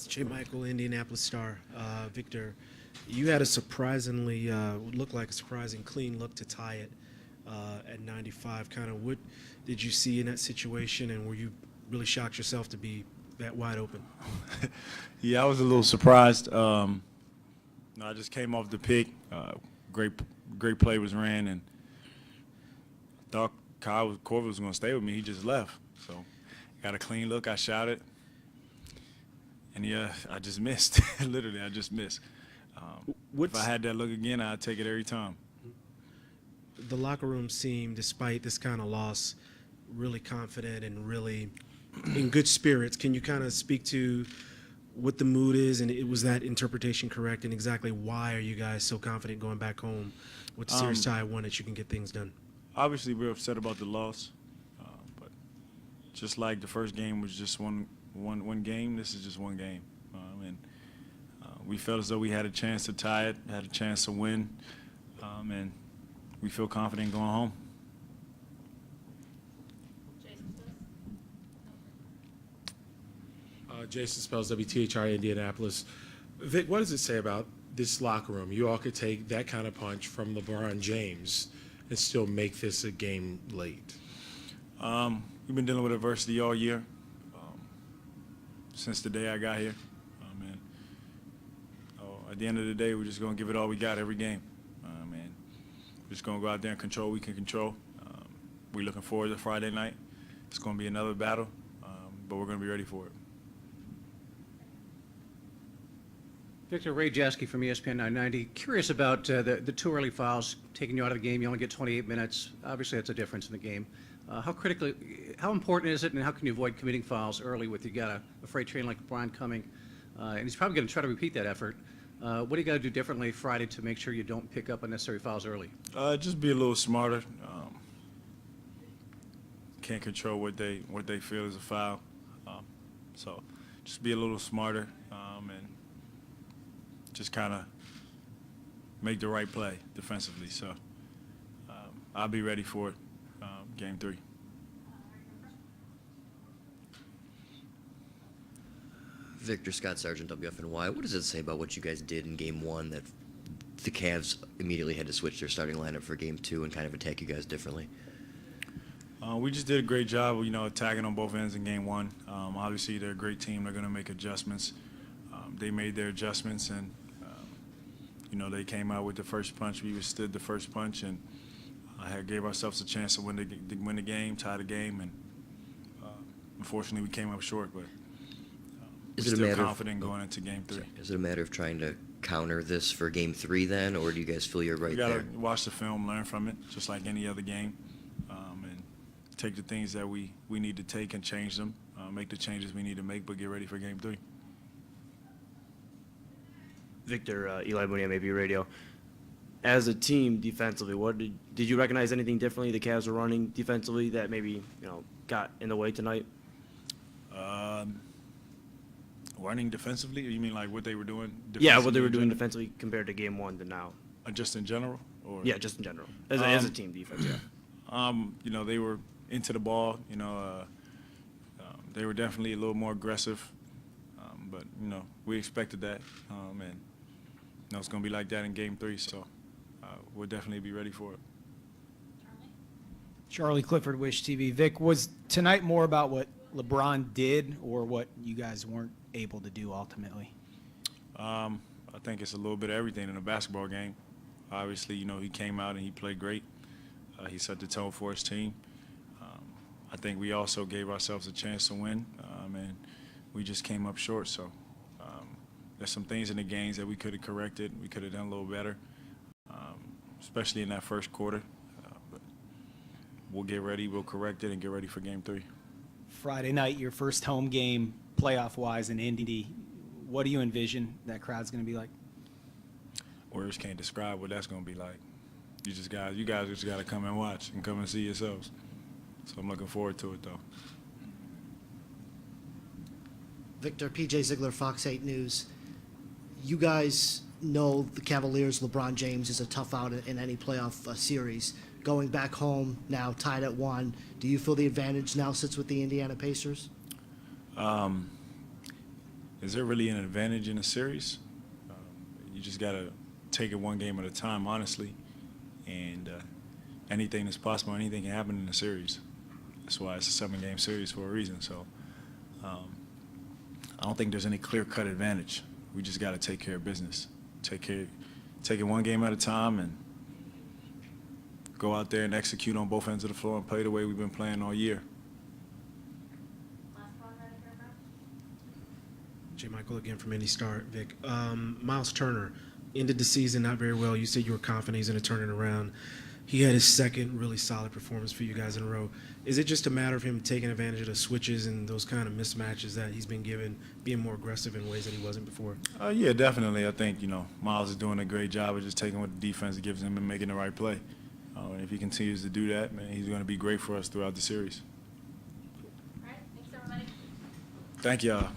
J. Michael, Indianapolis Star. Victor, you had a surprisingly, looked like a surprising clean look to tie it at 95. Kind of what did you see in that situation, and were you really shocked yourself to be that wide open? Yeah, I was a little surprised. I just came off the pick. Great play was ran, and thought Corver was going to stay with me. He just left. So got a clean look. I shot it. And, yeah, I just missed. Literally, I just missed. If I had that look again, I'd take it every time. The locker room seemed, despite this kind of loss, really confident and really in good spirits. Can you kind of speak to what the mood is, and was that interpretation correct, and exactly why are you guys so confident going back home with the series tie at 1 that you can get things done? Obviously, we're upset about the loss, but just like the first game was just one game, this is just one game. And we felt as though we had a chance to tie it, had a chance to win, and we feel confident going home. Jason Spells, WTHR Indianapolis. Vic, what does it say about this locker room? You all could take that kind of punch from LeBron James and still make this a game late. We've been dealing with adversity all year, since the day I got here. At the end of the day, we're just going to give it all we got every game. We're just going to go out there and control what we can control. We're looking forward to Friday night. It's going to be another battle, but we're going to be ready for it. Victor, Ray Jasky from ESPN 990. Curious about the two early fouls taking you out of the game. You only get 28 minutes. Obviously, that's a difference in the game. How important is it, and how can you avoid committing fouls early with you got a freight train like LeBron coming? And he's probably going to try to repeat that effort. What do you got to do differently Friday to make sure you don't pick up unnecessary fouls early? Just be a little smarter. Can't control what they feel is a foul. So just be a little smarter and just kind of make the right play defensively. So I'll be ready for it, Game 3. Victor Scott Sargent, WFNY. What does it say about what you guys did in Game 1 that the Cavs immediately had to switch their starting lineup for Game 2 and kind of attack you guys differently? We just did a great job, attacking on both ends in Game 1. Obviously, they're a great team. They're going to make adjustments. They made their adjustments, and they came out with the first punch. We withstood the first punch, and gave ourselves a chance to win the game, tie the game, and unfortunately, we came up short. But we're still confident going into Game 3. Is it a matter of trying to counter this for Game 3 then, or do you guys feel you're right there? We got to watch the film, learn from it, just like any other game, and take the things that we need to take and change them, make the changes we need to make, but get ready for Game 3. Victor, Eli Mooney, maybe radio. As a team defensively, did you recognize anything differently the Cavs were running defensively that maybe got in the way tonight? Running defensively, or you mean like what they were doing? Yeah, what they were doing defensively compared to Game 1 to now. Just in general, or yeah, just in general as a team defense. Yeah. They were into the ball. They were definitely a little more aggressive, but we expected that, and it's going to be like that in Game 3. So we'll definitely be ready for it. Charlie Clifford, Wish TV. Vic, was tonight more about what LeBron did or what you guys weren't able to do ultimately? I think it's a little bit of everything in a basketball game. Obviously, he came out and he played great. He set the tone for his team. I think we also gave ourselves a chance to win, and we just came up short. So there's some things in the games that we could have corrected. We could have done a little better, especially in that first quarter. But we'll get ready, we'll correct it, and get ready for Game 3. Friday night, your first home game, playoff-wise in Indy. What do you envision that crowd's going to be like? Words can't describe what that's going to be like. You guys just got to come and watch and come and see yourselves. So I'm looking forward to it, though. Victor, PJ Ziegler, Fox 8 News. You guys know the Cavaliers, LeBron James is a tough out in any playoff series. Going back home now, tied at 1, do you feel the advantage now sits with the Indiana Pacers? is there really an advantage in a series? You just got to take it one game at a time, honestly. And anything is possible. Anything can happen in a series. That's why it's a 7-game series for a reason. So I don't think there's any clear-cut advantage. We just got to take care of business. Take it one game at a time and go out there and execute on both ends of the floor and play the way we've been playing all year. J. Michael again from Indy Star, Vic. Miles Turner ended the season not very well. You said you were confident he's going to turn it around. He had his second really solid performance for you guys in a row. Is it just a matter of him taking advantage of the switches and those kind of mismatches that he's been given, being more aggressive in ways that he wasn't before? Yeah, definitely. I think, Miles is doing a great job of just taking what the defense gives him and making the right play. And if he continues to do that, man, he's going to be great for us throughout the series. All right, thanks everybody. Thank y'all.